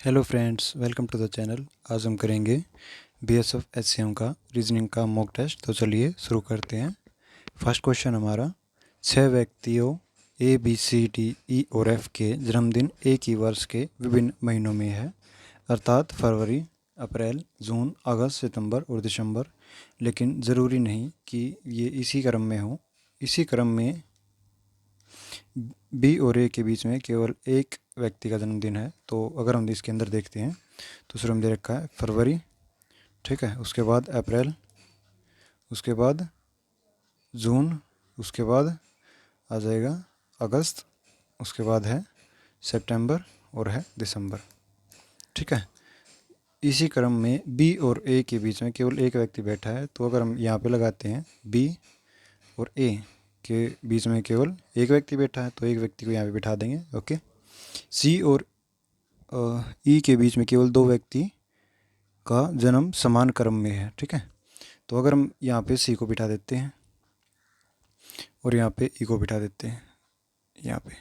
Hello friends, welcome to the channel. आज हम करेंगे बीएसएफ एचसीएम का रीजनिंग का मॉक टेस्ट। तो चलिए शुरू करते हैं। फर्स्ट क्वेश्चन हमारा, 6 व्यक्तियों A B C D E और एफ के जन्मदिन एक ही वर्ष के विभिन्न महीनों में है, अर्थात फरवरी, अप्रैल, जून, अगस्त, सितंबर और दिसंबर। लेकिन ज़रूरी नहीं कि ये इसी क्रम में हो। इसी क्रम में बी और ए के बीच में केवल एक व्यक्ति का जन्मदिन है। तो अगर हम इसके अंदर देखते हैं तो शुरू में दे रखा है फरवरी, ठीक है, उसके बाद अप्रैल, उसके बाद जून, उसके बाद आ जाएगा अगस्त, उसके बाद है सितंबर और है दिसंबर, ठीक है। इसी क्रम में बी और ए के बीच में केवल एक व्यक्ति बैठा है। तो अगर हम यहाँ पे लगाते हैं बी और ए के बीच में केवल एक व्यक्ति बैठा है तो एक व्यक्ति को यहाँ पे बिठा देंगे, ओके। सी और ई के बीच में केवल दो व्यक्ति का जन्म समान क्रम में है, ठीक है। तो अगर हम यहाँ पे सी को बिठा देते हैं और यहाँ पे ई को बिठा देते हैं यहाँ पे,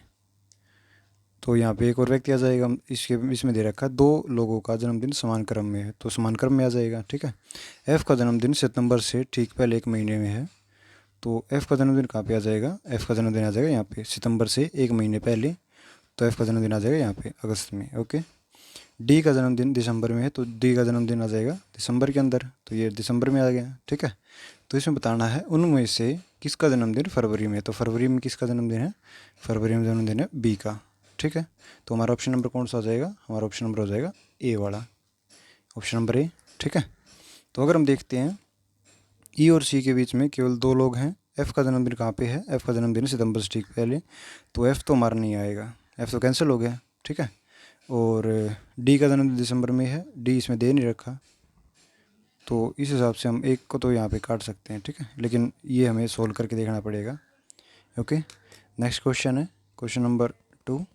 तो यहाँ पे एक और व्यक्ति आ जाएगा। इसके इसमें दे रखा है दो लोगों का जन्मदिन समान क्रम में है, तो समान क्रम में आ जाएगा, ठीक है। एफ़ का जन्मदिन सितंबर से ठीक पहले एक महीने में है, तो एफ़ का जन्मदिन कहाँ पे आ जाएगा? एफ़ का जन्मदिन आ जाएगा यहाँ पे सितंबर से एक महीने पहले, तो एफ़ का जन्मदिन आ जाएगा यहाँ पे अगस्त में, ओके। डी का जन्मदिन दिसंबर में है, तो डी का जन्मदिन आ जाएगा दिसंबर के अंदर, तो ये दिसंबर में आ गया, ठीक है। तो इसमें बताना है उनमें से किसका जन्मदिन फरवरी में है। तो फरवरी में किसका जन्मदिन है? फरवरी में जन्मदिन है बी का, ठीक है। तो हमारा ऑप्शन नंबर कौन सा हो जाएगा? हमारा ऑप्शन नंबर हो जाएगा ए वाला, ऑप्शन नंबर ए, ठीक है। तो अगर हम देखते हैं ई और सी के बीच में केवल दो लोग हैं। एफ़ का जन्मदिन कहाँ पे है? एफ़ का जन्मदिन सितंबर से ठीक पहले, तो एफ़ तो हमारा नहीं आएगा, एफ़ तो कैंसिल हो गया, ठीक है। और डी का जन्मदिन दिसंबर में है, डी इसमें दे नहीं रखा, तो इस हिसाब से हम एक को तो यहाँ पे काट सकते हैं, ठीक है। लेकिन ये हमें सोल्व करके देखना पड़ेगा, ओके। नेक्स्ट क्वेश्चन है क्वेश्चन नंबर 2।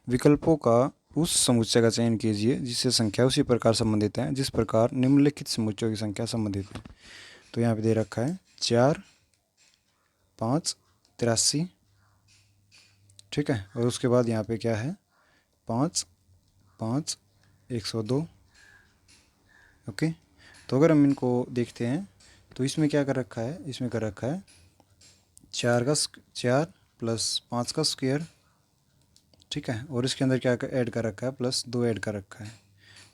विकल्पों का उस समुच्चय का चयन कीजिए जिससे संख्या उसी प्रकार संबंधित है जिस प्रकार निम्नलिखित समुच्चयों की संख्या संबंधित है। तो यहाँ पे दे रखा है 4, 5, 83, ठीक है। और उसके बाद यहाँ पे क्या है? 5, 5, 102, ओके। तो अगर हम इनको देखते हैं तो इसमें क्या कर रखा है? इसमें कर रखा है 4 प्लस 5 का स्क्वायर, ठीक है। और इसके अंदर क्या ऐड कर रखा है? प्लस 2 ऐड कर रखा है,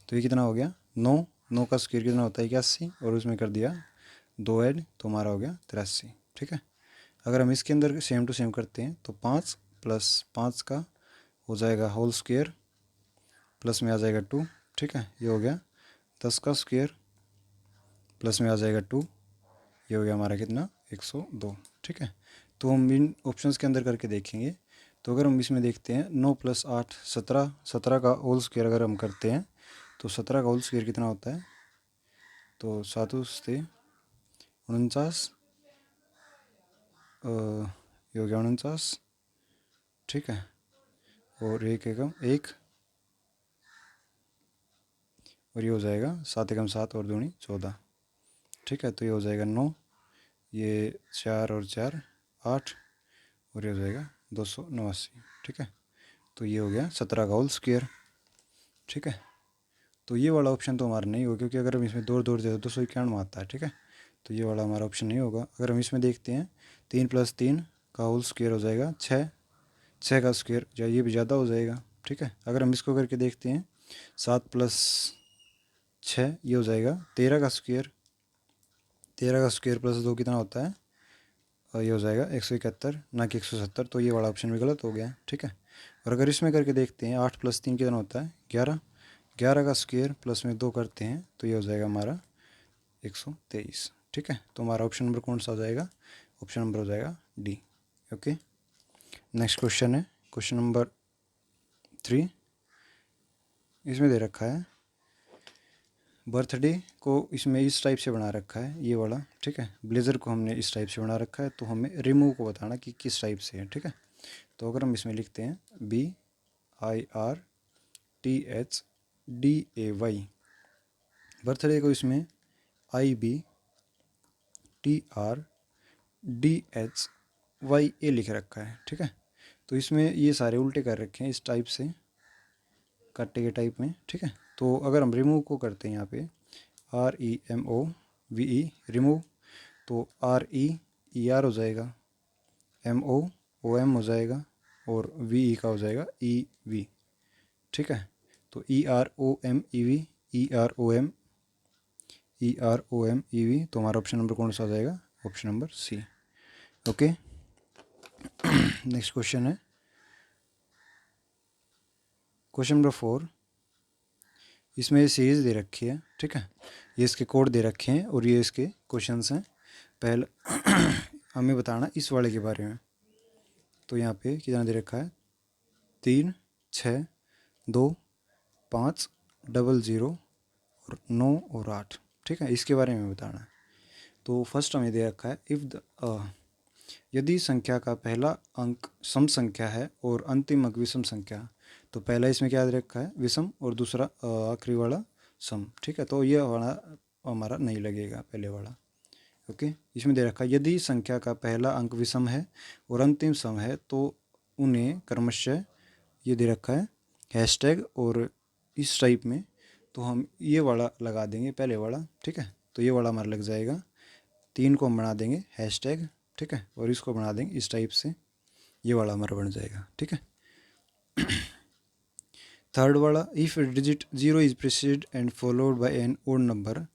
तो ये कितना हो गया? 9। 9 का स्क्वायर कितना होता है? 81, और उसमें कर दिया 2 ऐड, तो हमारा हो गया 83, ठीक है। अगर हम इसके अंदर सेम टू सेम करते हैं तो 5 प्लस 5 का हो जाएगा होल स्क्वायर, प्लस में आ जाएगा 2, ठीक है। ये हो गया 10 का स्क्वायर, प्लस में आ जाएगा 2, ये हो गया हमारा कितना? 102, ठीक है। तो हम इन ऑप्शंस के अंदर करके देखेंगे। तो अगर हम इसमें देखते हैं 9 प्लस 8 17, 17 का होल स्क्वायर अगर हम करते हैं तो 17 का होल स्क्वायर कितना होता है? तो 7 से 49, ये हो गया 49, ठीक है। और एक एकम एक, और ये हो जाएगा 7 एकम 7 और दूनी 14, ठीक है। तो ये हो जाएगा 9, ये 4 और 4 8, और ये हो जाएगा 289, ठीक है। तो ये हो गया 17 का होल स्क्वायर, ठीक है। तो ये वाला ऑप्शन तो हमारा नहीं होगा, क्योंकि अगर हम इसमें दो दौड़ जाए तो 291 आता है, ठीक है। तो ये वाला हमारा ऑप्शन नहीं होगा। अगर हम इसमें देखते हैं 3 प्लस 3 का होल स्क्वायर हो जाएगा 6, 6 का स्क्वायर या ये भी ज़्यादा हो जाएगा, ठीक है। अगर हम इसको करके देखते हैं 7 प्लस 6 ये हो जाएगा 13 का स्क्वायर, 13 का स्क्वायर प्लस 2 कितना होता है? और ये हो जाएगा 171, ना कि 170, तो ये वाला ऑप्शन भी गलत हो गया, ठीक है। और अगर इसमें करके देखते हैं 8 प्लस 3 कितना होता है? 11, 11 का स्क्वायर प्लस में 2 करते हैं तो ये हो जाएगा हमारा 123, ठीक है। तो हमारा ऑप्शन नंबर कौन सा हो जाएगा? ऑप्शन नंबर हो जाएगा डी, ओके। नेक्स्ट क्वेश्चन है क्वेश्चन नंबर 3। इसमें दे रखा है बर्थडे को इसमें इस टाइप से बना रखा है, ये वाला, ठीक है। ब्लेज़र को हमने इस टाइप से बना रखा है, तो हमें रिमूव को बताना कि किस टाइप से है, ठीक है। तो अगर हम इसमें लिखते हैं BIRTHDAY, बर्थडे को इसमें IBTRDHYA लिख रखा है, ठीक है। तो इसमें ये सारे उल्टे कर रखे हैं इस टाइप से, कट्टे के टाइप में, ठीक है। तो अगर हम रिमूव को करते हैं यहाँ पे REMOVE रिमूव, तो REER हो जाएगा, MOOM हो जाएगा और VE का हो जाएगा EV, ठीक है। तो EROMEV तो हमारा ऑप्शन नंबर कौन सा हो जाएगा, option number C. Okay, next question है क्वेश्चन नंबर 4। इसमें ये सीरीज दे रखी है, ठीक है, ये इसके कोड दे रखे हैं और ये इसके क्वेश्चंस हैं। पहले हमें बताना इस वाले के बारे में। तो यहाँ पे कितना दे रखा है, 3 6 2 5 00 और 9 और 8, ठीक है, इसके बारे में बताना है। तो फर्स्ट हमें दे रखा है यदि संख्या का पहला अंक सम संख्या है और अंतिम अंक विषम संख्या, तो पहला इसमें क्या दे रखा है, विषम, और दूसरा आखिरी वाला सम, ठीक है। तो ये वाला हमारा नहीं लगेगा, पहले वाला। ओके, इसमें दे रखा है यदि संख्या का पहला अंक विषम है और अंतिम सम है तो उन्हें क्रमशः, ये दे रखा है हैशटैग, और इस टाइप में तो हम ये वाला लगा देंगे पहले वाला, ठीक है। तो ये वाला हमारा लग जाएगा, 3 को हम बना देंगे हैशटैग, ठीक है, और इसको बना देंगे इस टाइप से, ये वाला हमारा बन जाएगा, ठीक है। थर्ड वाला, if digit 0 is preceded and followed by an odd number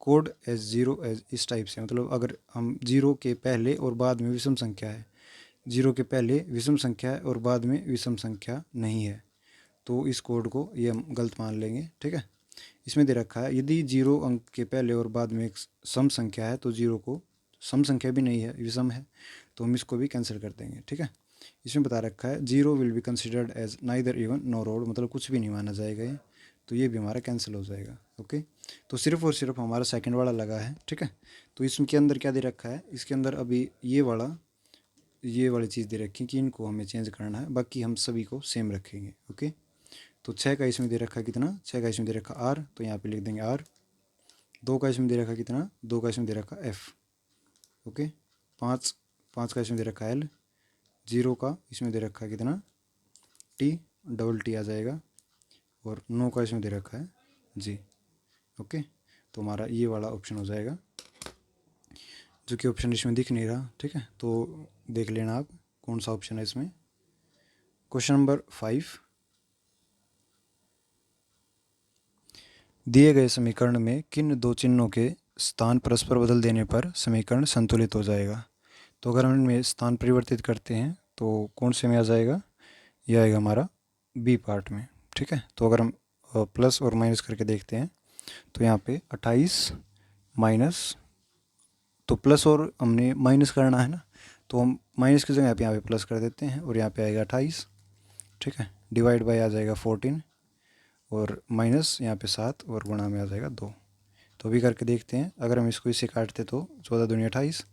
code as 0 as, इस टाइप से, मतलब अगर हम 0 के पहले और बाद में विषम संख्या है, 0 के पहले विषम संख्या है और बाद में विषम संख्या नहीं है, तो इस कोड को ये हम गलत मान लेंगे, ठीक है। इसमें दे रखा है यदि 0 अंक के पहले और बाद में एक सम संख्या है तो 0 को, सम संख्या भी नहीं है, विषम है, तो हम इसको भी कैंसिल कर देंगे, ठीक है। इसमें बता रखा है 0 will be considered as neither even nor odd, मतलब कुछ भी नहीं माना जाएगा ये, तो ये भी हमारा कैंसिल हो जाएगा। ओके, तो सिर्फ और सिर्फ हमारा सेकंड वाला लगा है, ठीक है। तो इसके अंदर क्या दे रखा है, इसके अंदर अभी ये वाली चीज़ दे रखी है कि इनको हमें चेंज करना है, बाकी हम सभी को सेम रखेंगे। ओके, तो 6 का इसमें दे रखा है कितना, 6 का इसमें दे रखा R, तो यहाँ पे लिख देंगे R। 2 का इसमें दे रखा कितना, 2 का इसमें दे रखा F। ओके, 5 का इसमें दे रखा L। 0 का इसमें दे रखा है कितना T, डबल T आ जाएगा, और 9 का इसमें दे रखा है G। ओके, तो हमारा ये वाला ऑप्शन हो जाएगा, जो कि ऑप्शन इसमें दिख नहीं रहा, ठीक है। तो देख लेना आप कौन सा ऑप्शन है इसमें। क्वेश्चन नंबर 5, दिए गए समीकरण में किन दो चिन्हों के स्थान परस्पर बदल देने पर समीकरण संतुलित हो जाएगा। तो अगर हम इनमें स्थान परिवर्तित करते हैं तो कौन से में आ जाएगा, यह आएगा हमारा बी पार्ट में, ठीक है। तो अगर हम प्लस और माइनस करके देखते हैं तो यहाँ पे 28 माइनस, तो प्लस और हमने माइनस करना है ना, तो हम माइनस की जगह यहाँ पे प्लस कर देते हैं और यहाँ पे आएगा 28, ठीक है। डिवाइड बाय आ जाएगा 14 और माइनस यहाँ पे 7 और गुणा में आ जाएगा 2। तो अभी करके देखते हैं, अगर हम इसको इससे काटते तो 14 दूनी 28,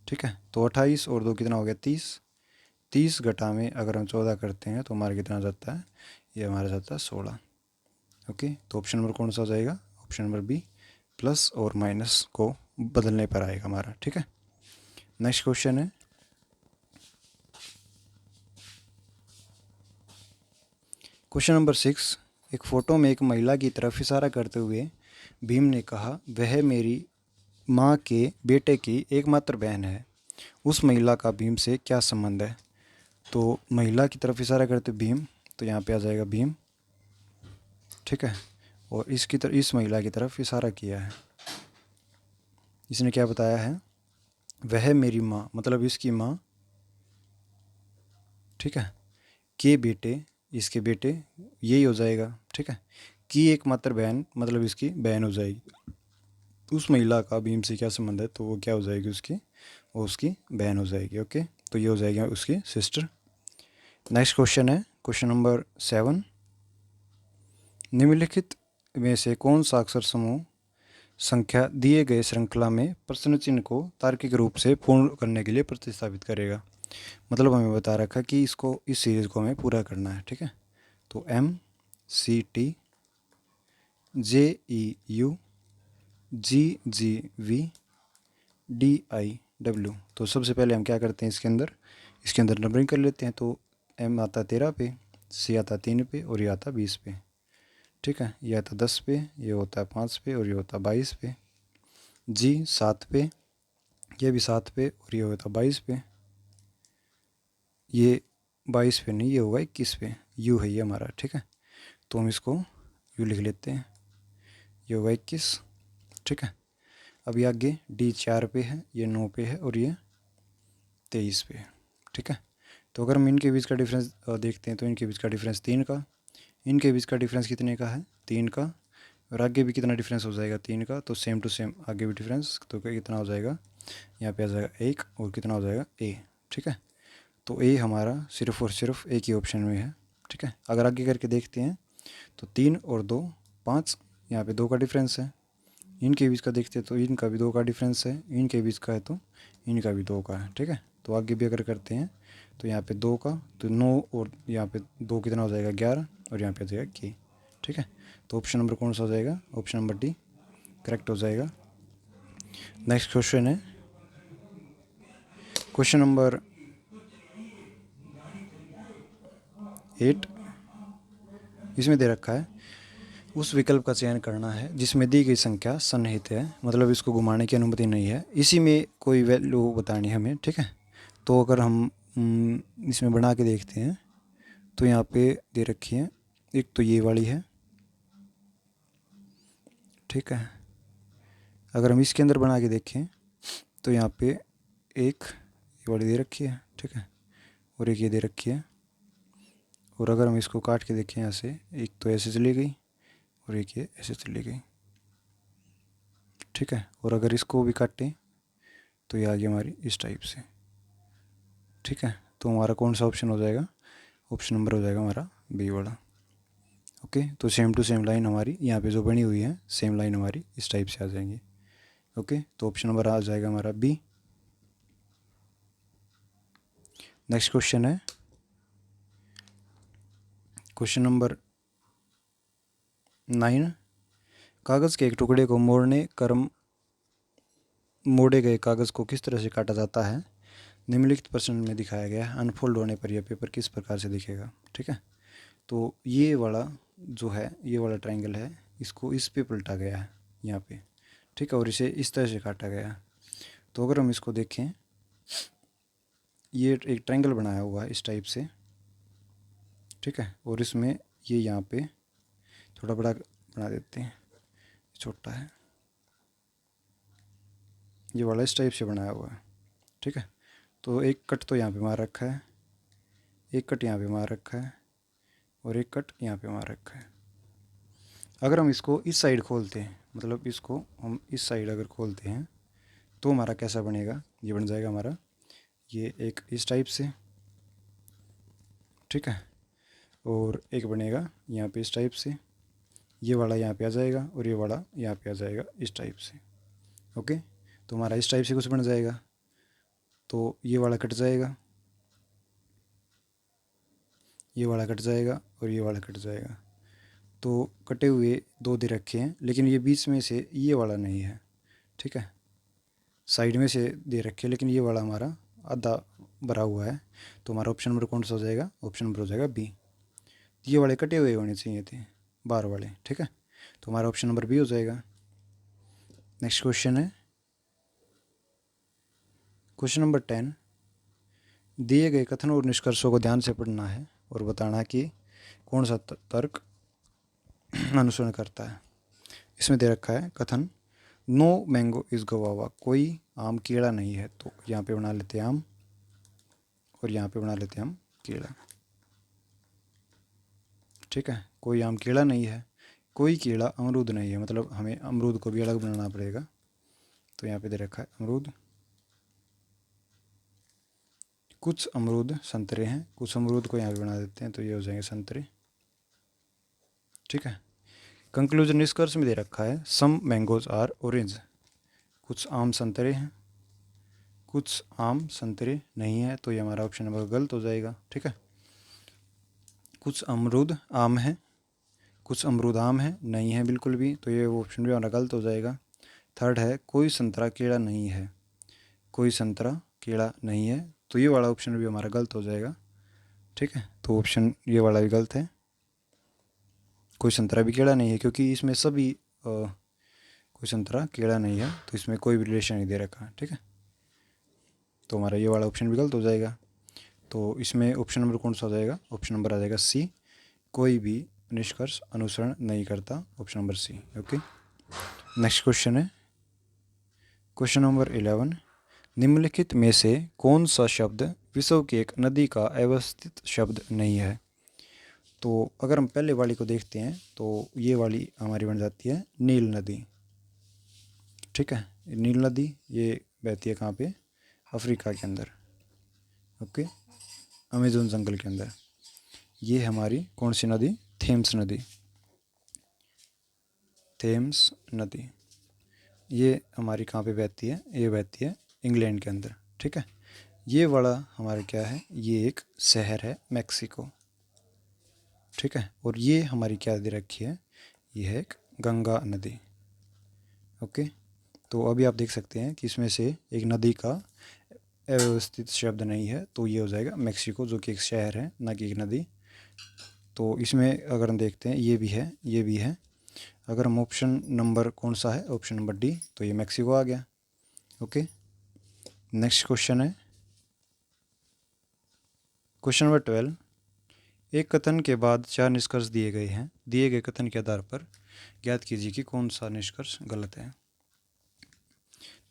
ठीक है। तो 28 और 2 कितना हो गया 30, 30 घटा में अगर हम 14 करते हैं तो हमारा कितना जाता है, ये हमारा जाता है 16। ओके, तो ऑप्शन नंबर कौन सा हो जाएगा, ऑप्शन नंबर बी, प्लस और माइनस को बदलने पर आएगा हमारा, ठीक है। नेक्स्ट क्वेश्चन है क्वेश्चन नंबर 6। एक फ़ोटो में एक महिला की तरफ इशारा करते हुए भीम ने कहा, वह मेरी माँ के बेटे की एकमात्र बहन है। उस महिला का भीम से क्या संबंध है। तो महिला की तरफ इशारा करते भीम, तो यहाँ पे आ जाएगा भीम, ठीक है। और इस महिला की तरफ इशारा किया है, इसने क्या बताया है, वह मेरी माँ, मतलब इसकी माँ, ठीक है, के बेटे, इसके बेटे, यही हो जाएगा, ठीक है। की एकमात्र बहन, मतलब इसकी बहन हो जाएगी। उस महिला का भीम से क्या संबंध है, तो वो क्या हो जाएगी उसकी, वो उसकी बहन हो जाएगी। ओके, तो ये हो जाएगी उसकी सिस्टर। नेक्स्ट क्वेश्चन है क्वेश्चन नंबर 7। निम्नलिखित में से कौन सा अक्षर समूह संख्या दिए गए श्रृंखला में प्रश्न चिन्ह को तार्किक रूप से पूर्ण करने के लिए प्रतिस्थापित करेगा। मतलब हमें बता रखा कि इसको, इस सीरीज़ को हमें पूरा करना है, ठीक है। तो MCT JEU GGV DIW। तो सबसे पहले हम क्या करते हैं, इसके अंदर नंबरिंग कर लेते हैं। तो एम आता 13 पे, सी आता 3 पे और ये आता 20 पे। ठीक है, ये आता 10 पे, ये होता है 5 पे और ये होता है 22 पे। जी 7 पे, ये भी 7 पे और ये होता है 22 पे। ये 22 पे नहीं, ये होगा 21 पे। यू है ये हमारा। ठीक है, तो हम इसको यू लिख लेते हैं, ये होगा 21। ठीक है, अभी आगे डी 4 पे है, ये 9 पे है और ये 23 पे। ठीक है, तो अगर हम इनके बीच का डिफरेंस देखते हैं तो इनके बीच का डिफरेंस 3 का, इनके बीच का डिफरेंस कितने का है 3 का, और आगे भी कितना डिफरेंस हो जाएगा 3 का, तो सेम टू सेम आगे भी डिफरेंस, तो कितना हो जाएगा यहाँ पे आ जाएगा 1 और कितना हो जाएगा ए। ठीक है, तो ए हमारा सिर्फ और सिर्फ एक ही ऑप्शन में है। ठीक है, अगर आगे करके देखते हैं तो 3 और 2 5, यहाँ पे 2 का डिफरेंस है। इनके बीच का देखते हैं तो इनका भी 2 का डिफरेंस है, इनके बीच का है तो इनका भी 2 का है। ठीक है, तो आगे भी अगर करते हैं तो यहाँ पे 2 का, तो 9 और यहाँ पे 2 कितना हो जाएगा 11 और यहाँ पे आ जाएगा के। ठीक है, तो ऑप्शन नंबर कौन सा हो जाएगा, ऑप्शन नंबर डी करेक्ट हो जाएगा। नेक्स्ट क्वेश्चन है क्वेश्चन नंबर 8। इसमें दे रखा है उस विकल्प का चयन करना है जिसमें दी गई संख्या सन्निहित है, मतलब इसको घुमाने की अनुमति नहीं है, इसी में कोई वैल्यू बतानी है हमें। ठीक है, तो अगर हम इसमें बना के देखते हैं तो यहाँ पे दे रखी है, एक तो ये वाली है। ठीक है, अगर हम इसके अंदर बना के देखें तो यहाँ पे एक ये वाली दे रखी है। ठीक है, और एक ये दे रखी है, और अगर हम इसको काट के देखें यहाँ से, एक तो ऐसे चली गई और एक ये ऐसे चली गई। ठीक है, और अगर इसको भी काटें तो ये आ गई हमारी इस टाइप से। ठीक है, तो हमारा कौन सा ऑप्शन हो जाएगा, ऑप्शन नंबर हो जाएगा हमारा बी वाला। ओके, तो सेम टू सेम लाइन हमारी यहाँ पे जो बनी हुई है, सेम लाइन हमारी इस टाइप से आ जाएंगी। ओके, तो ऑप्शन नंबर आ जाएगा हमारा बी। नेक्स्ट क्वेश्चन है क्वेश्चन नंबर 9। कागज़ के एक टुकड़े को मोड़े गए कागज़ को किस तरह से काटा जाता है, निम्नलिखित प्रश्न में दिखाया गया है। अनफोल्ड होने पर यह पेपर किस प्रकार से दिखेगा। ठीक है, तो ये वाला जो है, ये वाला ट्रायंगल है, इसको इस पे पलटा गया है यहाँ पे। ठीक है, और इसे इस तरह से काटा गया है। तो अगर हम इसको देखें, ये एक ट्रायंगल बनाया हुआ है इस टाइप से। ठीक है, और इसमें ये यहाँ पे थोड़ा बड़ा बना देते हैं, छोटा है, ये वाला इस टाइप से बनाया हुआ है। ठीक है, तो एक कट तो यहाँ पे मार रखा है, एक कट यहाँ पे मार रखा है और एक कट यहाँ पे मार रखा है। अगर हम इसको इस साइड खोलते हैं, मतलब इसको हम इस साइड अगर खोलते हैं तो हमारा कैसा बनेगा, ये बन जाएगा हमारा ये एक इस टाइप से। ठीक है, और एक बनेगा यहाँ पे इस टाइप से, ये वाला यहाँ पे आ जाएगा और ये वाला यहाँ पे आ जाएगा इस टाइप से। ओके, तो हमारा इस टाइप से कुछ बन जाएगा, तो ये वाला कट जाएगा, ये वाला कट जाएगा और ये वाला कट जाएगा। तो कटे हुए 2 दे रखे हैं, लेकिन ये बीच में से ये वाला नहीं है। ठीक है, साइड में से दे रखे हैं, लेकिन ये वाला हमारा आधा भरा हुआ है। तो हमारा ऑप्शन नंबर कौन सा हो जाएगा, ऑप्शन नंबर हो जाएगा बी। ये वाले कटे हुए होने चाहिए थे, बार वाले। ठीक है, तो हमारा ऑप्शन नंबर बी हो जाएगा। नेक्स्ट क्वेश्चन है क्वेश्चन नंबर 10। दिए गए कथनों और निष्कर्षों को ध्यान से पढ़ना है और बताना कि कौन सा तर्क अनुसरण करता है। इसमें दे रखा है कथन, नो मैंगो इज़ गवावा, कोई आम कीड़ा नहीं है। तो यहाँ पे बना लेते हैं आम और यहाँ पे बना लेते हैं हम कीड़ा। ठीक है, कोई आम कीड़ा नहीं है, कोई कीड़ा अमरूद नहीं है, मतलब हमें अमरूद को भी अलग बनाना पड़ेगा। तो यहाँ पे दे रखा है अमरूद, कुछ अमरूद संतरे हैं, कुछ अमरूद को यहाँ पे बना देते हैं तो ये हो जाएंगे संतरे। ठीक है, कंक्लूजन निष्कर्ष में दे रखा है, सम मैंगोज आर ऑरेंज, कुछ आम संतरे हैं, कुछ आम संतरे नहीं है, तो ये हमारा ऑप्शन नंबर गलत हो जाएगा। ठीक है, कुछ अमरूद आम है, कुछ अमरूद आम है नहीं है बिल्कुल भी, तो ये ऑप्शन भी हमारा गलत हो जाएगा। थर्ड है, कोई संतरा कीड़ा नहीं है, कोई संतरा कीड़ा नहीं है, तो ये वाला ऑप्शन भी हमारा गलत हो जाएगा। ठीक है, तो ऑप्शन ये वाला भी गलत है। कोई संतरा भी कीड़ा नहीं है, क्योंकि इसमें सभी कोई संतरा कीड़ा नहीं है, तो इसमें कोई भी रिलेशन नहीं दे रखा। ठीक है, तो हमारा ये वाला ऑप्शन भी गलत हो जाएगा। तो इसमें ऑप्शन नंबर कौन सा हो जाएगा? ऑप्शन नंबर आ जाएगा सी, कोई भी निष्कर्ष अनुसरण नहीं करता, option number C. Okay, next question है क्वेश्चन नंबर 11। निम्नलिखित में से कौन सा शब्द विश्व की एक नदी का अव्यवस्थित शब्द नहीं है? तो अगर हम पहले वाली को देखते हैं तो ये वाली हमारी बन जाती है नील नदी। ठीक है, नील नदी ये बहती है कहाँ पे? अफ्रीका के अंदर। ओके, अमेज़न जंगल के अंदर। ये हमारी कौन सी नदी? थेम्स नदी। थेम्स नदी ये हमारी कहाँ पे बहती है? ये बहती है इंग्लैंड के अंदर। ठीक है, ये वाला हमारा क्या है? ये एक शहर है मैक्सिको। ठीक है, और ये हमारी क्या दे रखी है? ये है एक गंगा नदी। ओके, तो अभी आप देख सकते हैं कि इसमें से एक नदी का अव्यवस्थित शब्द नहीं है, तो ये हो जाएगा मैक्सिको, जो कि एक शहर है, ना कि एक नदी। तो इसमें अगर हम देखते हैं ये भी है, ये भी है। अगर हम ऑप्शन नंबर कौन सा है? ऑप्शन नंबर डी, तो ये मैक्सिको आ गया। ओके, नेक्स्ट क्वेश्चन है क्वेश्चन नंबर 12। एक कथन के बाद 4 निष्कर्ष दिए गए हैं। दिए गए कथन के आधार पर ज्ञात कीजिए कि कौन सा निष्कर्ष गलत है।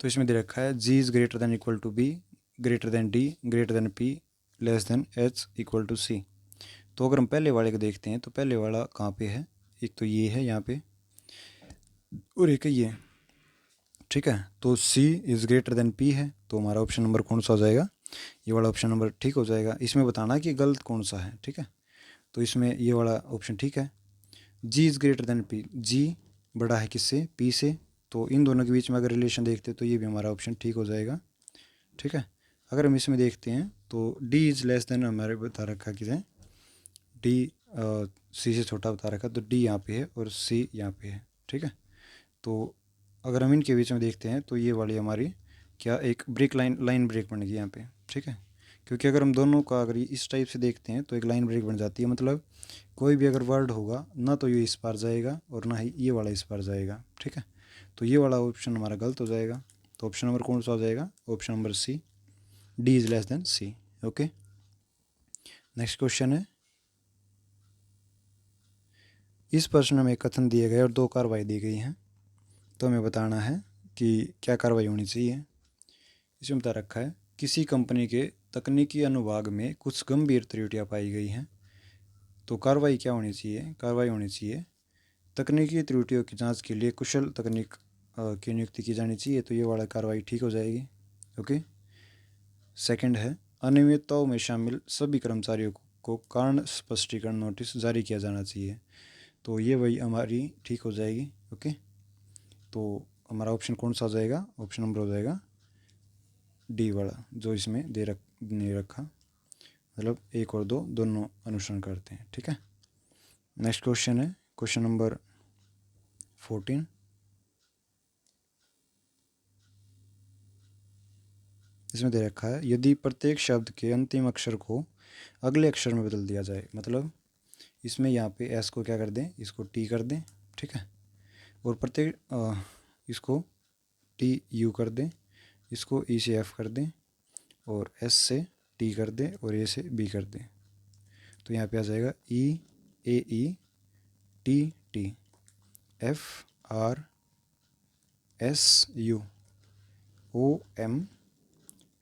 तो इसमें दे रखा है g is greater than equal to b, greater than d, greater than p, less than h, equal to c. तो अगर हम पहले वाले को देखते हैं तो पहले वाला कहाँ पे है? एक तो ये है यहाँ पे, और एक है ये। ठीक है, तो सी इज़ ग्रेटर देन पी है, तो हमारा ऑप्शन नंबर कौन सा हो जाएगा? ये वाला ऑप्शन नंबर ठीक हो जाएगा। इसमें बताना कि गलत कौन सा है। ठीक है, तो इसमें ये वाला ऑप्शन ठीक है। G is greater than P, जी बड़ा है किससे? पी से, तो इन दोनों के बीच में अगर रिलेशन देखते हैं तो ये भी हमारा ऑप्शन ठीक हो जाएगा। ठीक है, अगर हम इसमें देखते हैं तो डी इज़ लेस देन हमारे बता रखा कि डी सी से छोटा बता रखा, तो डी यहाँ पे है और सी यहाँ पे है। ठीक है, तो अगर हम इनके बीच में देखते हैं तो ये वाली हमारी क्या एक ब्रेक लाइन ब्रेक बनेगी यहाँ पे। ठीक है, क्योंकि अगर हम दोनों का अगर इस टाइप से देखते हैं तो एक लाइन ब्रेक बन जाती है, मतलब कोई भी अगर वर्ड होगा ना तो ये इस पार जाएगा और ना ही ये वाला इस पार जाएगा। ठीक है, तो ये वाला ऑप्शन हमारा गलत हो जाएगा। तो ऑप्शन नंबर कौन सा हो जाएगा? Option number C, D is less than C. Okay, next question है इस प्रश्न में कथन दिए गए और 2 कार्रवाई दी गई हैं, तो हमें बताना है कि क्या कार्रवाई होनी चाहिए। इसमें बता रखा है किसी कंपनी के तकनीकी अनुभाग में कुछ गंभीर त्रुटियां पाई गई हैं, तो कार्रवाई क्या होनी चाहिए? कार्रवाई होनी चाहिए तकनीकी त्रुटियों की जांच के लिए कुशल तकनीक की नियुक्ति की जानी चाहिए, तो ये वाला कार्रवाई ठीक हो जाएगी। ओके, सेकंड है अनियमितताओं में शामिल सभी कर्मचारियों को कारण स्पष्टीकरण नोटिस जारी किया जाना चाहिए, तो ये वही हमारी ठीक हो जाएगी। ओके, तो हमारा ऑप्शन कौन सा हो जाएगा? ऑप्शन नंबर हो जाएगा डी वाला, जो इसमें नहीं रखा, मतलब 1 और 2 दोनों अनुसरण करते हैं। ठीक है, नेक्स्ट क्वेश्चन है क्वेश्चन नंबर 14। इसमें दे रखा है यदि प्रत्येक शब्द के अंतिम अक्षर को अगले अक्षर में बदल दिया जाए, मतलब इसमें यहाँ पे एस को क्या कर दें? इसको टी कर दें। ठीक है, और प्रत्येक इसको टी यू कर दें, इसको ई से एफ कर दें, और एस से टी कर दें, और ए से बी कर दें, तो यहाँ पे आ जाएगा e a t t, f r s u, o m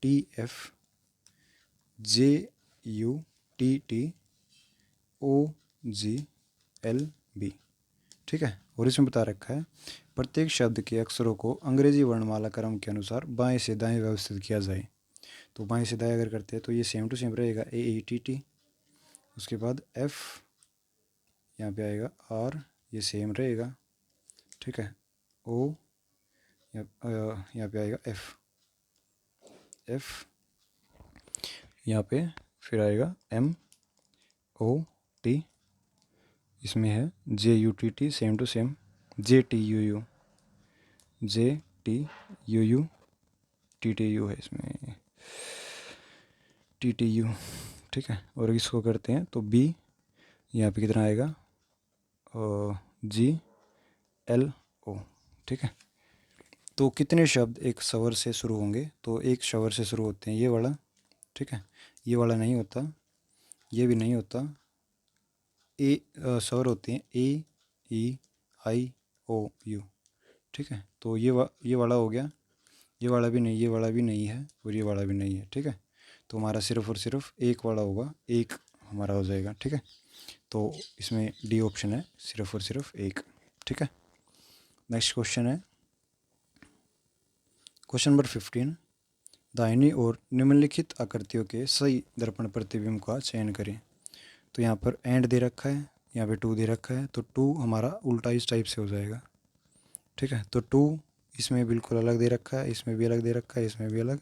t f, j u t t, o g l b. ठीक है, और इसमें बता रखा है प्रत्येक शब्द के अक्षरों को अंग्रेजी वर्णमाला क्रम के अनुसार बाएं से दाएं व्यवस्थित किया जाए, तो बाएं से दाएं अगर करते हैं तो ये सेम टू सेम रहेगा ए ई टी टी, उसके बाद एफ यहाँ पे आएगा, आर ये सेम रहेगा। ठीक है, ओ यहाँ पे आएगा एफ, एफ यहाँ पे फिर आएगा एम ओ टी, इसमें है j u t t same to same, j t u u, j t u u, t t u है इसमें, टी टी यू। ठीक है। और इसको करते हैं तो बी यहाँ पे कितना आएगा GLO, ठीक है। तो कितने शब्द एक स्वर से शुरू होंगे, तो एक स्वर से शुरू होते हैं ये वाला, ठीक है। ये वाला नहीं होता, ये भी नहीं होता। स्वर होते हैं A E I O U, ठीक है। तो ये वाला हो गया, ये वाला भी नहीं, ये वाला भी नहीं है, और ये वाला भी नहीं है, ठीक है। तो हमारा सिर्फ और सिर्फ एक वाला होगा, एक हमारा हो जाएगा, ठीक है। तो इसमें डी ऑप्शन है, सिर्फ और सिर्फ एक, ठीक है। नेक्स्ट क्वेश्चन है क्वेश्चन नंबर 15। दाहिनी और निम्नलिखित आकृतियों के सही दर्पण प्रतिबिंब का चयन करें। तो यहाँ पर एंड दे रखा है, यहाँ पे 2 दे रखा है, तो 2 हमारा उल्टा इस टाइप से हो जाएगा, ठीक है। तो 2 इसमें बिल्कुल अलग दे रखा है, इसमें भी अलग दे रखा है, इसमें भी अलग,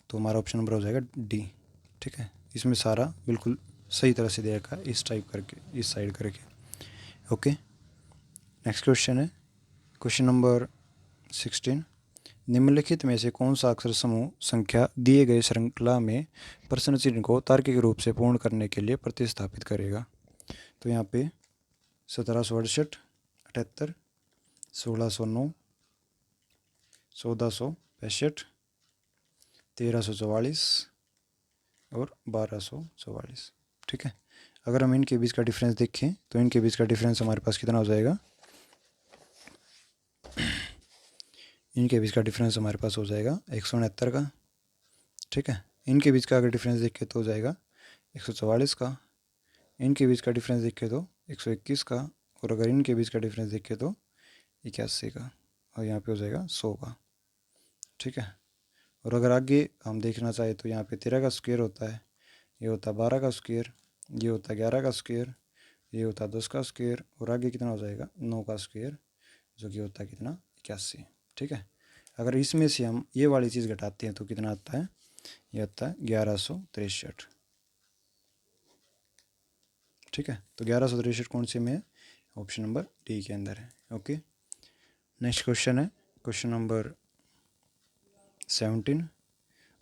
तो हमारा ऑप्शन नंबर हो जाएगा डी, ठीक है। इसमें सारा बिल्कुल सही तरह से दे रखा है, इस टाइप करके, इस साइड करके, ओके। नेक्स्ट क्वेश्चन है क्वेश्चन नंबर 16। निम्नलिखित में से कौन सा अक्षर समूह संख्या दिए गए श्रृंखला में प्रश्न चिन्ह को तार्किक रूप से पूर्ण करने के लिए प्रतिस्थापित करेगा। तो यहाँ पे 1768, 78, 1609, 1465, 1344 और 1244, ठीक है। अगर हम इनके बीच का डिफरेंस देखें तो इनके बीच का डिफरेंस हमारे पास कितना हो जाएगा, इनके बीच का डिफरेंस हमारे पास हो जाएगा 169 का, ठीक है। इनके बीच का अगर डिफरेंस देखें तो हो जाएगा 144 का, इनके बीच का डिफरेंस देखें तो 121 का, और अगर इनके बीच का डिफरेंस देखें तो 81 का, और यहाँ पे हो जाएगा 100 का, ठीक है। और अगर आगे हम देखना चाहें तो यहाँ पे 13 का स्क्वायर होता है, ये होता है 12 का स्क्वायर, ये होता है 11 का स्क्वायर, ये होता है 10 का स्क्वायर, और आगे कितना हो जाएगा 9 का स्क्वायर, जो कि होता है कितना 81, ठीक है। अगर इसमें से हम ये वाली चीज़ घटाते हैं तो कितना आता है, ये आता है 1163, ठीक है। तो 1163 कौन से में है, ऑप्शन नंबर डी के अंदर है, ओके। नेक्स्ट क्वेश्चन है क्वेश्चन नंबर 17।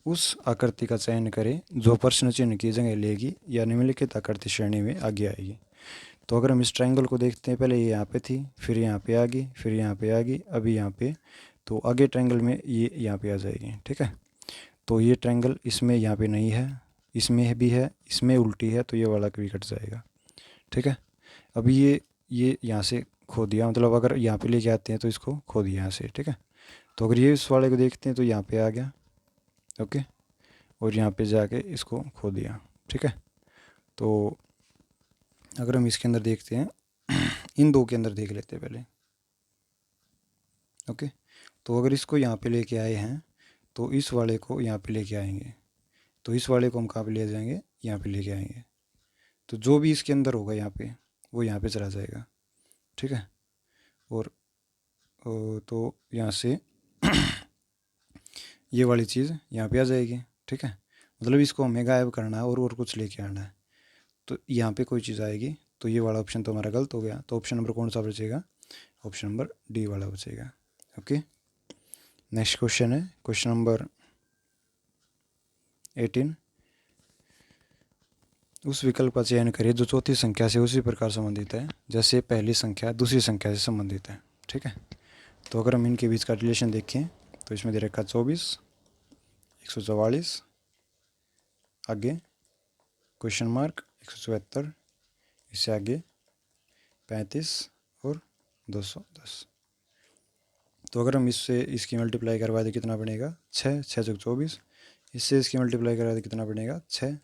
उस आकृति का चयन करें जो प्रश्न चिन्ह की जगह लेगी या निम्नलिखित आकृति श्रेणी में आगे आएगी। तो अगर हम इस ट्रायंगल को देखते हैं, पहले ये यहाँ पे थी, फिर यहाँ पे आ गई, फिर यहाँ पे आ गई, अभी यहाँ पे, तो आगे ट्रायंगल में ये यहाँ पे आ जाएगी, ठीक है। तो ये ट्रायंगल इसमें यहाँ पे नहीं है, इसमें भी है, इसमें उल्टी है, तो ये वाला भी कट जाएगा, ठीक है। अभी ये यहाँ से खो दिया, मतलब अगर यहाँ पे लेके आते हैं तो इसको खो दिया यहाँ से, ठीक है। तो अगर ये इस वाले को देखते हैं तो यहाँ पे आ गया, ओके, और यहाँ पे जाके इसको खो दिया, ठीक है। तो अगर हम इसके अंदर देखते हैं इन दो के अंदर देख लेते हैं पहले, ओके। तो अगर इसको यहाँ पे लेके आए हैं तो इस वाले को यहाँ पे लेके आएंगे, तो इस वाले को हम कहाँ पे ले जाएंगे, यहाँ पे लेके आएंगे, तो जो भी इसके अंदर होगा यहाँ पे वो यहाँ पे चला जाएगा, ठीक है। और तो यहाँ से ये वाली चीज़ यहाँ पे आ जाएगी, ठीक है। मतलब इसको हमें गायब करना है और कुछ लेके आना है, तो यहाँ पे कोई चीज़ आएगी, तो ये वाला ऑप्शन तो हमारा गलत हो गया। तो ऑप्शन नंबर कौन सा बचेगा, ऑप्शन नंबर डी वाला बचेगा, ओके। नेक्स्ट क्वेश्चन है क्वेश्चन नंबर 18। उस विकल्प का चयन करिए जो चौथी संख्या से उसी प्रकार संबंधित है जैसे पहली संख्या दूसरी संख्या से संबंधित है, ठीक है। तो अगर हम इनके बीच का रिलेशन देखें तो इसमें दे रखा 24, 144, आगे क्वेश्चन मार्क 174, इससे आगे 35 और 210। तो अगर हम इससे इसकी मल्टीप्लाई करवा दें कितना बनेगा 6, 6 चौक 24, इससे इसकी मल्टीप्लाई करवा दें कितना बनेगा 6।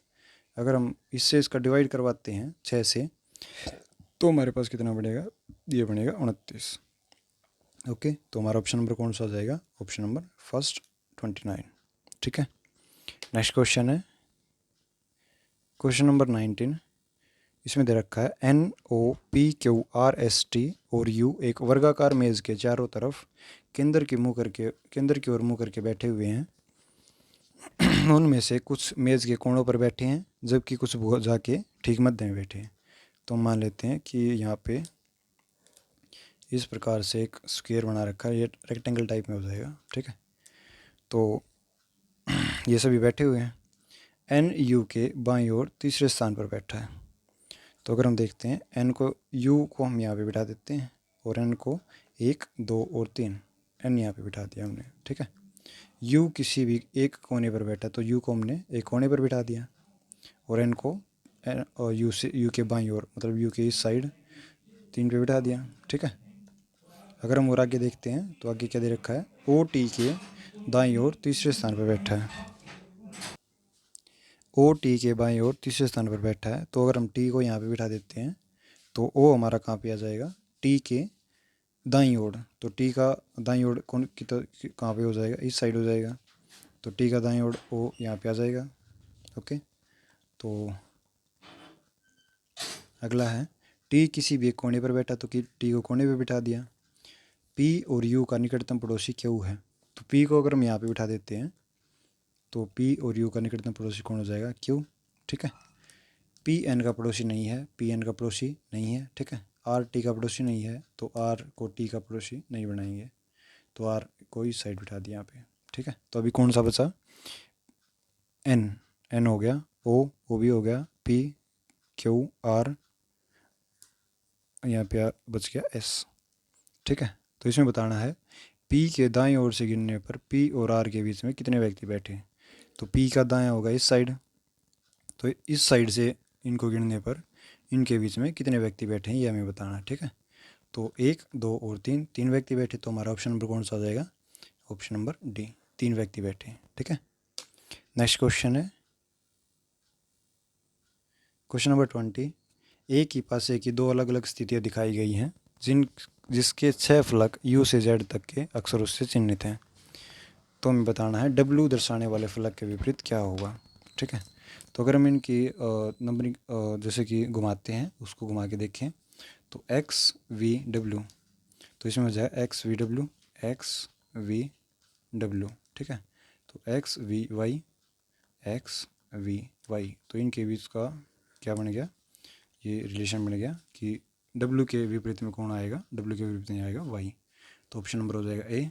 अगर हम इससे इसका डिवाइड करवाते हैं 6 से तो हमारे पास कितना बनेगा, ये बनेगा 29, ओके। तो हमारा ऑप्शन नंबर कौन सा आ जाएगा, ऑप्शन नंबर फर्स्ट 29, ठीक है। नेक्स्ट क्वेश्चन है क्वेश्चन नंबर 19। इसमें दे रखा है NOPQRST और U एक वर्गाकार मेज के चारों तरफ केंद्र की ओर मुंह करके बैठे हुए हैं। उनमें से कुछ मेज के कोनों पर बैठे हैं जबकि कुछ जाके ठीक मध्य में बैठे हैं। तो मान लेते हैं कि यहाँ पे इस प्रकार से एक स्क्वायर बना रखा है, ये रेक्टेंगल टाइप में हो जाएगा, ठीक है। तो ये सभी बैठे हुए हैं। एन यू के बाईं ओर तीसरे स्थान पर बैठा है। तो अगर हम देखते हैं एन को, यू को हम यहाँ पे बिठा देते हैं और एन को 1 2 और 3, एन यहाँ पे बिठा दिया हमने, ठीक है। यू किसी भी एक कोने पर बैठा तो यू को हमने एक कोने पर बिठा दिया और एन को यू के बाईं ओर, मतलब यू के इस साइड 3 पे बिठा दिया, ठीक है। अगर हम और आगे देखते हैं तो आगे क्या दे रखा है, ओ टी के दाईं ओर तीसरे स्थान पर बैठा है। ओ टी के बाईं ओर तीसरे स्थान पर बैठा है। तो अगर हम टी को यहाँ पे बिठा देते हैं तो ओ हमारा कहाँ पे आ जाएगा, टी के दाईं ओर। तो टी का दाईं ओर कौन कहाँ पे हो जाएगा, इस साइड हो जाएगा। तो टी का दाईं ओर ओ यहाँ पे आ जाएगा। ओके, तो अगला है टी किसी भी एक कोने पर बैठा तो टी को कोने पे बिठा दिया। पी और यू का निकटतम पड़ोसी क्यू है। तो पी को अगर हम यहाँ पे बिठा देते हैं तो पी और यू का निकटतम पड़ोसी कौन हो जाएगा, क्यू, ठीक है। पी एन का पड़ोसी नहीं है, पी एन का पड़ोसी नहीं है, ठीक है। आर टी का पड़ोसी नहीं है तो आर को टी का पड़ोसी नहीं बनाएंगे, तो आर को इस साइड बिठा दिया यहाँ पे, ठीक है। तो अभी कौन सा बचा, एन, एन हो गया, ओ भी हो गया, पी क्यू आर, यहाँ पे बच गया एस, ठीक है। तो इसमें बताना है पी के दाएं ओर से गिनने पर पी और आर के बीच में कितने व्यक्ति बैठे। तो पी का दायां होगा इस साइड, तो इस साइड से इनको गिनने पर इनके बीच में कितने व्यक्ति बैठे हैं ये हमें बताना है, ठीक है। तो 1 2 और 3, 3 व्यक्ति बैठे। तो हमारा ऑप्शन नंबर कौन सा आ जाएगा, ऑप्शन नंबर डी, 3 व्यक्ति बैठे हैं, ठीक है। नेक्स्ट क्वेश्चन है क्वेश्चन नंबर 20। एक ही पासे की 2 अलग अलग स्थितियाँ दिखाई गई हैं जिसके 6 फलक यू से जेड तक के अक्षरों से चिन्हित हैं। तो हमें बताना है डब्ल्यू दर्शाने वाले फलक के विपरीत क्या होगा, ठीक है। तो अगर हम इनकी नंबरिंग जैसे कि घुमाते हैं, उसको घुमा के देखें तो एक्स वी डब्ल्यू, तो इसमें हो जाएगा X V W, X V W, ठीक है। तो X V Y, X V Y, तो इनके बीच का क्या बन गया, ये रिलेशन बन गया कि डब्ल्यू के विपरीत में कौन आएगा, डब्ल्यू के विपरीत में आएगा वाई। तो ऑप्शन नंबर हो जाएगा ए।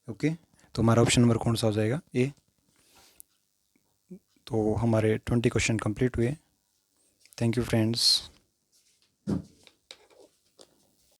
ओके, तो हमारा ऑप्शन नंबर कौन सा हो जाएगा, ए। तो हमारे 20 क्वेश्चन कंप्लीट हुए। Thank you friends.